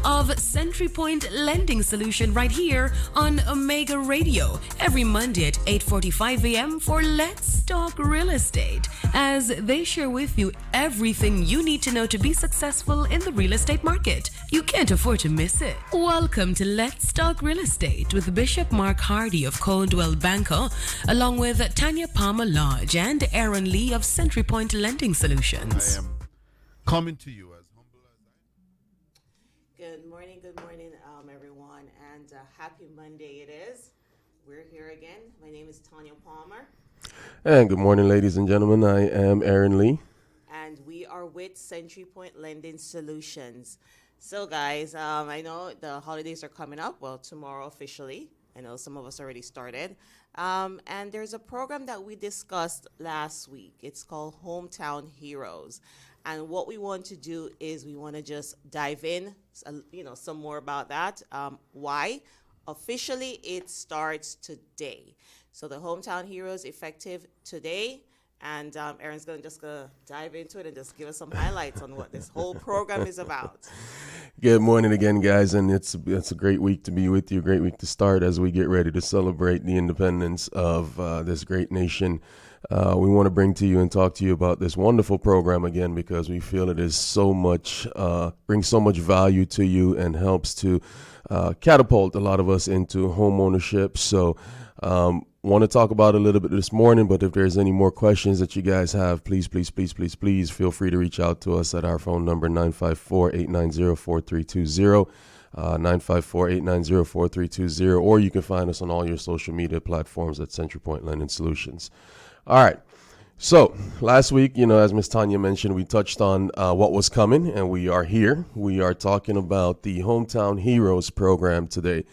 of Century Point Lending Solution right here on Omega Radio every Monday at 8:45 a.m. for Let's Talk Real Estate, as they share with you everything you need to know to be successful in the real estate market. You can't afford to miss it. Welcome to Let's Talk Real Estate with Bishop Mark Hardy of Coldwell Banker, along with Tanya Palmer Lodge and Earon Lee of Century Point Lending Solutions. I am coming to you as humble as I am. Good morning, everyone, and happy Monday it is. We're here again. My name is Tanya Palmer. And good morning, ladies and gentlemen. I am Earon Lee. And we are with Century Point Lending Solutions. So, guys, I know the holidays are coming up. Well, tomorrow officially. I know some of us already started. And there's a program that we discussed last week. It's called Hometown Heroes. And what we want to do is we want to just dive in, some more about that. Why? Officially, it starts today. So the Hometown Heroes effective today. And Earon's going to dive into it and just give us some highlights on what this whole program is about. Good morning again, guys, and it's a great week to be with you, a great week to start as we get ready to celebrate the independence of this great nation. We want to bring to you and talk to you about this wonderful program again because we feel it is so much, brings so much value to you and helps to catapult a lot of us into home ownership. So want to talk about it a little bit this morning, but if there's any more questions that you guys have, please feel free to reach out to us at our phone number 954-890-4320, 954-890-4320, or you can find us on all your social media platforms at Century Point Lending Solutions. All right. So last week, as Ms. Tanya mentioned, we touched on what was coming, and we are here. We are talking about the Hometown Heroes program today.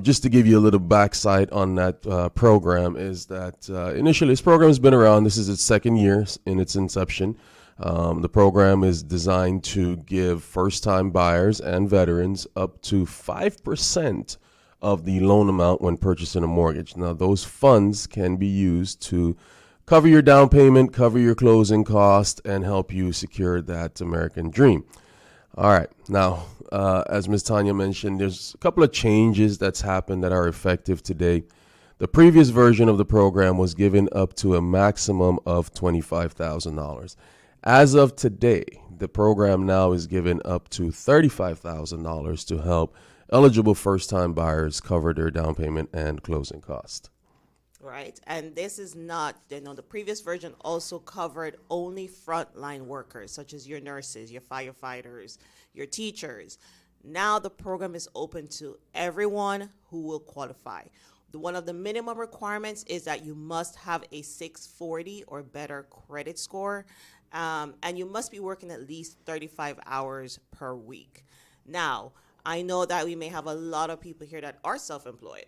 Just to give you a little backside on that program is that initially this program has been around. This is its second year in its inception. The program is designed to give first-time buyers and veterans up to 5% of the loan amount when purchasing a mortgage. Now, those funds can be used to cover your down payment, cover your closing cost, and help you secure that American dream. All right. Now, as Ms. Tanya mentioned, there's a couple of changes that's happened that are effective today. The previous version of the program was given up to a maximum of $25,000. As of today, the program now is given up to $35,000 to help eligible first-time buyers cover their down payment and closing cost. Right. And this is not, the previous version also covered only frontline workers, such as your nurses, your firefighters, your teachers. Now the program is open to everyone who will qualify. One of the minimum requirements is that you must have a 640 or better credit score, and you must be working at least 35 hours per week. Now, I know that we may have a lot of people here that are self-employed.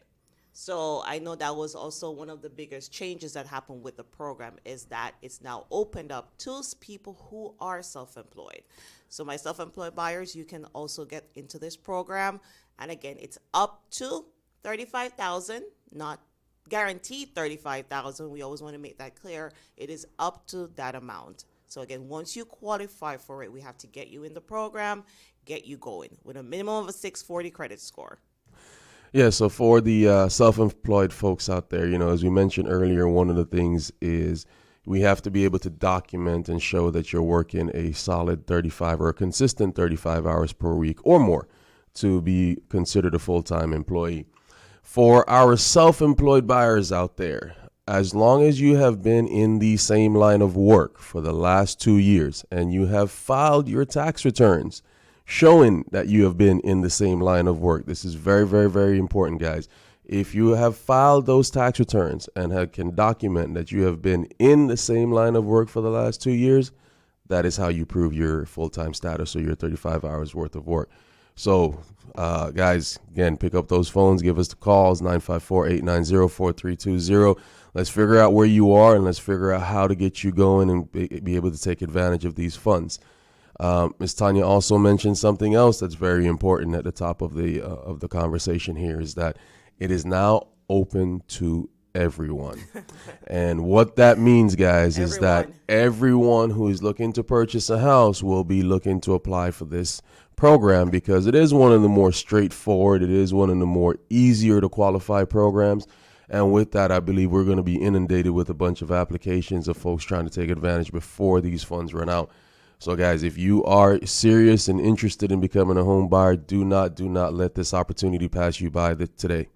So I know that was also one of the biggest changes that happened with the program is that it's now opened up to people who are self-employed. So my self-employed buyers, you can also get into this program. And again, it's up to $35,000, not guaranteed $35,000. We always want to make that clear. It is up to that amount. So again, once you qualify for it, we have to get you in the program, get you going with a minimum of a 640 credit score. Yeah, so for the self-employed folks out there, as we mentioned earlier, one of the things is we have to be able to document and show that you're working a solid 35 or a consistent 35 hours per week or more to be considered a full-time employee. For our self-employed buyers out there, as long as you have been in the same line of work for the last 2 years and you have filed your tax returns, showing that you have been in the same line of work. This is very, very, very important, guys. If you have filed those tax returns and can document that you have been in the same line of work for the last 2 years, that is how you prove your full-time status or your 35 hours worth of work. So, guys, again, pick up those phones, give us the calls, 954-890-4320. Let's figure out where you are and let's figure out how to get you going and be able to take advantage of these funds. Ms. Tanya also mentioned something else that's very important at the top of the conversation here is that it is now open to everyone. And what that means, guys, is that everyone who is looking to purchase a house will be looking to apply for this program because it is one of the more straightforward, it is one of the more easier to qualify programs. And with that, I believe we're going to be inundated with a bunch of applications of folks trying to take advantage before these funds run out. So, guys, if you are serious and interested in becoming a home buyer, do not let this opportunity pass you by today.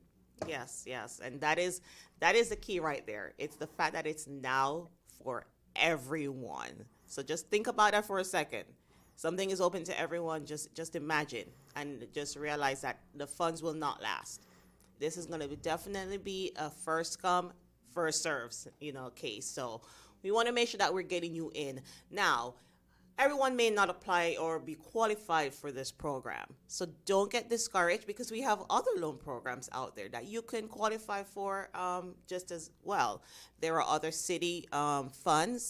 Yes, yes, and that is the key right there. It's the fact that it's now for everyone. So just think about that for a second. Something is open to everyone. Just imagine and just realize that the funds will not last. This is going to definitely be a first come, first serves, case. So we want to make sure that we're getting you in. Now, everyone may not apply or be qualified for this program. So don't get discouraged because we have other loan programs out there that you can qualify for just as well. There are other city funds.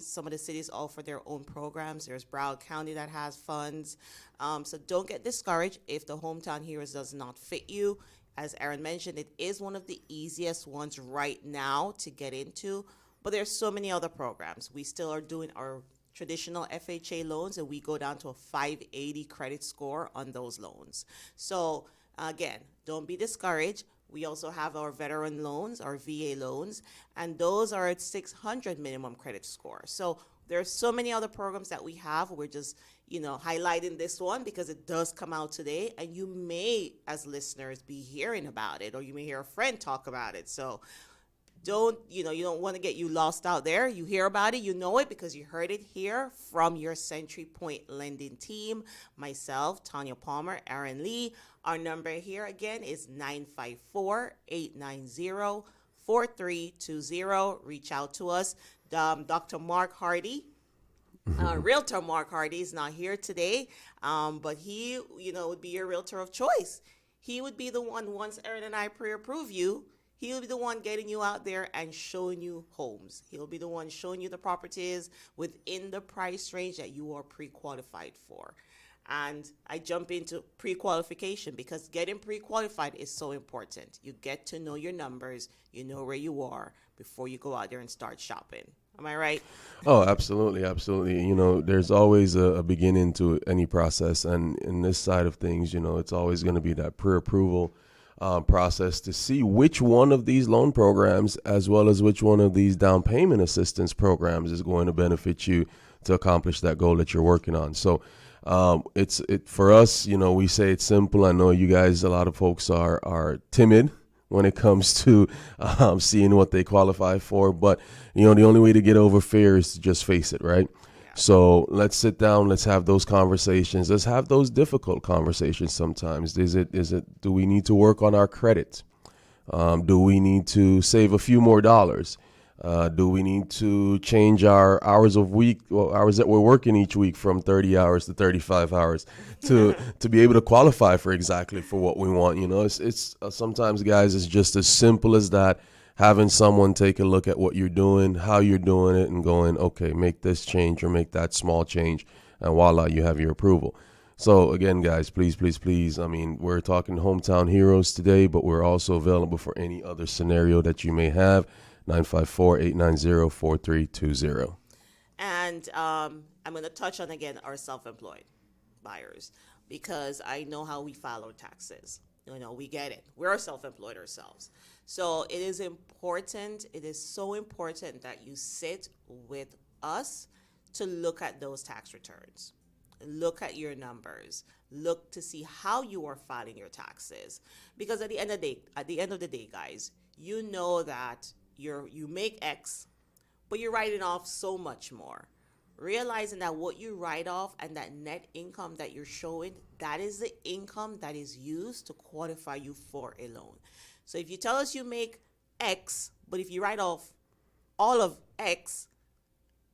Some of the cities offer their own programs. There's Broward County that has funds. So don't get discouraged if the Hometown Heroes does not fit you. As Earon mentioned, it is one of the easiest ones right now to get into, but there's so many other programs. We still are doing our traditional FHA loans, and we go down to a 580 credit score on those loans. So again, don't be discouraged. We also have our veteran loans, our VA loans, and those are at 600 minimum credit score. So there's so many other programs that we have. We're just, highlighting this one because it does come out today, and you may, as listeners, be hearing about it, or you may hear a friend talk about it. So you don't want to get you lost out there. You hear about it, you know it because you heard it here from your Century Point lending team, myself, Tanya Palmer, Earon Lee. Our number here again is 954-890-4320. Reach out to us. Dr. Mark Hardy, Realtor Mark Hardy is not here today, but he, would be your realtor of choice. He would be the one, once Earon and I pre-approve you, he'll be the one getting you out there and showing you homes. He'll be the one showing you the properties within the price range that you are pre-qualified for. And I jump into pre-qualification because getting pre-qualified is so important. You get to know your numbers, you know where you are before you go out there and start shopping. Am I right? Oh, absolutely. Absolutely. There's always a beginning to any process. And in this side of things, it's always going to be that pre-approval process to see which one of these loan programs, as well as which one of these down payment assistance programs is going to benefit you to accomplish that goal that you're working on. So it's for us, we say it's simple. I know you guys, a lot of folks are timid when it comes to seeing what they qualify for. But, the only way to get over fear is to just face it, right? Yeah. So let's sit down. Let's have those conversations. Let's have those difficult conversations sometimes. Do we need to work on our credit? Do we need to save a few more dollars? Do we need to change our hours that we're working each week from 30 hours to 35 hours to be able to qualify for what we want? It's sometimes, guys, it's just as simple as that. Having someone take a look at what you're doing, how you're doing it, and going, okay, make this change or make that small change, and voila, you have your approval. So again, guys, please, I mean, we're talking Hometown Heroes today, but we're also available for any other scenario that you may have. 954-890-4320. And I'm going to touch on, again, our self-employed buyers because I know how we file our taxes. We get it. We're self-employed ourselves. So it is important. It is so important that you sit with us to look at those tax returns. Look at your numbers. Look to see how you are filing your taxes. Because at the end of the day, guys, you know that you make X, but you're writing off so much more. Realizing that what you write off and that net income that you're showing, that is the income that is used to qualify you for a loan. So if you tell us you make X, but if you write off all of X,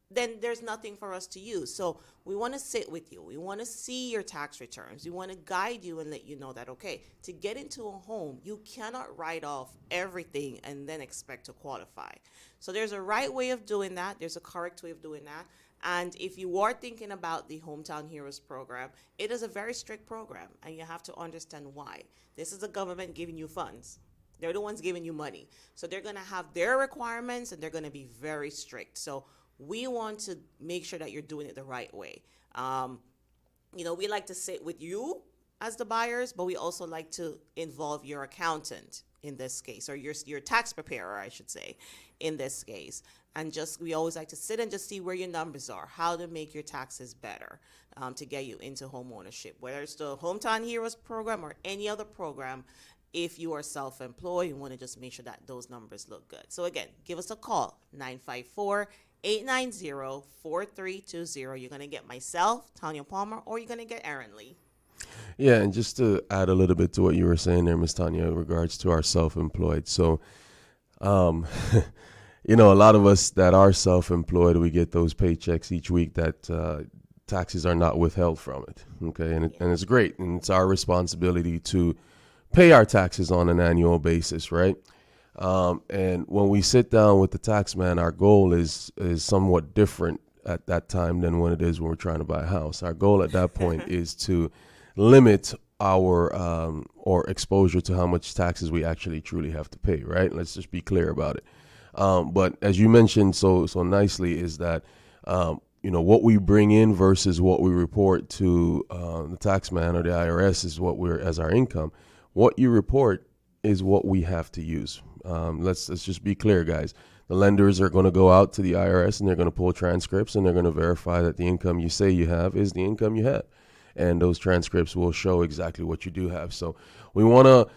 then there's nothing for us to use. So we want to sit with you. We want to see your tax returns. We want to guide you and let you know that, okay, to get into a home, you cannot write off everything and then expect to qualify. So there's a right way of doing that. There's a correct way of doing that. And if you are thinking about the Hometown Heroes program, it is a very strict program, and you have to understand why. This is the government giving you funds. They're the ones giving you money. So they're going to have their requirements, and they're going to be very strict. So we want to make sure that you're doing it the right way. we like to sit with you as the buyers, but we also like to involve your accountant in this case, or your tax preparer, I should say, in this case. And just we always like to sit and just see where your numbers are, how to make your taxes better, to get you into home ownership, whether it's the Hometown Heroes program or any other program. If you are self-employed, you want to just make sure that those numbers look good. So again, give us a call, 954-890-4320. You're going to get myself, Tanya Palmer, or you're going to get Earon Lee. Yeah, and just to add a little bit to what you were saying there, Miss Tanya, in regards to our self-employed. So, a lot of us that are self-employed, we get those paychecks each week that taxes are not withheld from it. Okay, and it's great, and it's our responsibility to pay our taxes on an annual basis, right? And when we sit down with the tax man, our goal is somewhat different at that time than when it is when we're trying to buy a house. Our goal at that point is to limit our or exposure to how much taxes we actually truly have to pay, right? Let's just be clear about it. But as you mentioned so nicely, is that what we bring in versus what we report to the tax man or the IRS is what we're as our income. What you report is what we have to use. Let's just be clear, guys. The lenders are going to go out to the IRS and they're going to pull transcripts and they're going to verify that the income you say you have is the income you have. And those transcripts will show exactly what you do have. So we want to,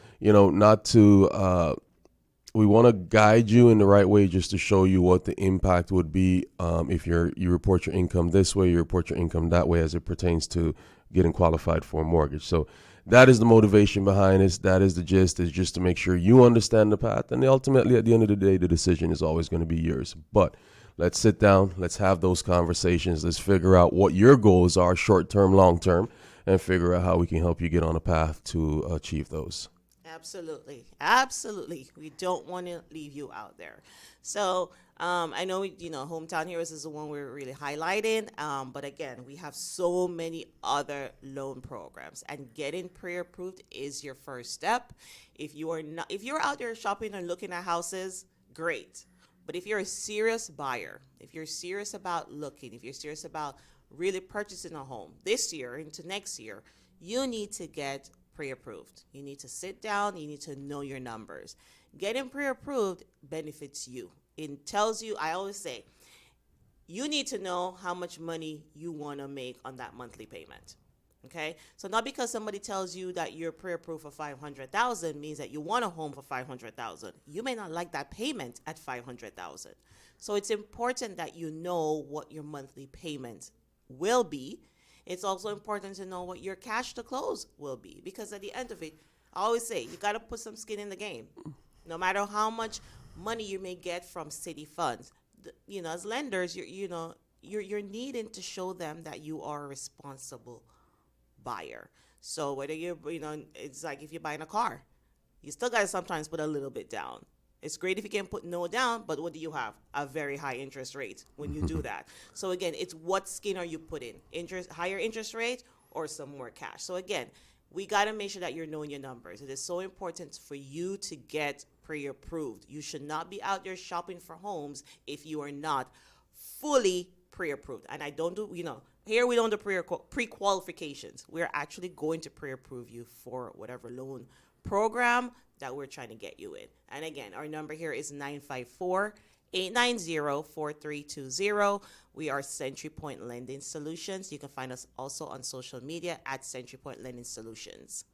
we want to guide you in the right way just to show you what the impact would be if you report your income this way, you report your income that way as it pertains to getting qualified for a mortgage. So that is the motivation behind this. That is the gist, is just to make sure you understand the path. And ultimately, at the end of the day, the decision is always going to be yours. But let's sit down. Let's have those conversations. Let's figure out what your goals are, short-term, long-term, and figure out how we can help you get on a path to achieve those. Absolutely. Absolutely. We don't want to leave you out there. So I know, Hometown Heroes is the one we're really highlighting. But again, we have so many other loan programs, and getting pre-approved is your first step. If you're out there shopping and looking at houses, great. But if you're a serious buyer, if you're serious about looking, if you're serious about really purchasing a home this year into next year, you need to get pre-approved. You need to sit down. You need to know your numbers. Getting pre-approved benefits you. It tells you, I always say, you need to know how much money you want to make on that monthly payment. Okay? So not because somebody tells you that you're pre-approved for $500,000 means that you want a home for $500,000. You may not like that payment at $500,000. So it's important that you know what your monthly payment will be. It's also important to know what your cash to close will be, because at the end of it, I always say you got to put some skin in the game. No matter how much money you may get from city funds, as lenders, you're needing to show them that you are a responsible buyer. So whether it's like if you're buying a car, you still got to sometimes put a little bit down. It's great if you can put no down, but what do you have? A very high interest rate when you do that. So again, it's what skin are you putting? Higher interest rate or some more cash? So again, we got to make sure that you're knowing your numbers. It is so important for you to get pre-approved. You should not be out there shopping for homes if you are not fully pre-approved. And I don't do, here we don't do pre-qualifications. We're actually going to pre-approve you for whatever loan program that we're trying to get you in. And again, our number here is 954-890-4320. We are Century Point Lending Solutions. You can find us also on social media at Century Point Lending Solutions.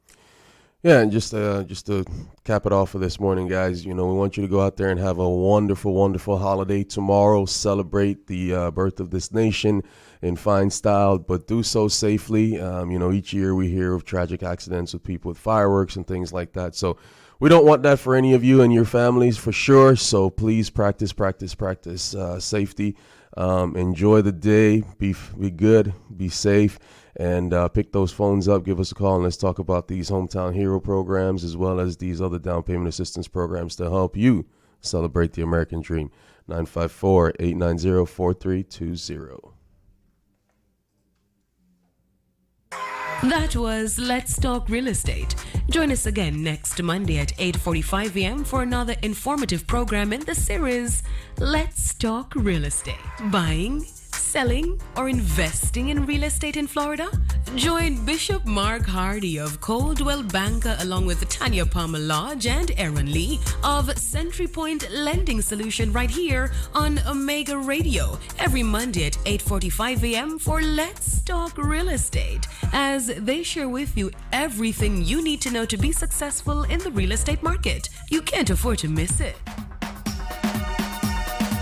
Yeah, and just to cap it off for this morning, guys, we want you to go out there and have a wonderful, wonderful holiday tomorrow. Celebrate the birth of this nation in fine style, but do so safely. Each year we hear of tragic accidents with people with fireworks and things like that. So we don't want that for any of you and your families, for sure. So please practice safety. Enjoy the day. Be good. Be safe. And pick those phones up. Give us a call and let's talk about these Hometown Hero programs as well as these other down payment assistance programs to help you celebrate the American dream. 954-890-4320. That was Let's Talk Real Estate. Join us again next Monday at 8:45 a.m. for another informative program in the series Let's Talk Real Estate. Buying, selling, or investing in real estate in Florida? Join Bishop Mark Hardy of Coldwell Banker along with Tanya Palmer Lodge and Earon Lee of Century Point Lending Solution right here on Omega Radio every Monday at 8:45 a.m. for Let's Talk Real Estate, as they share with you everything you need to know to be successful in the real estate market. You can't afford to miss it.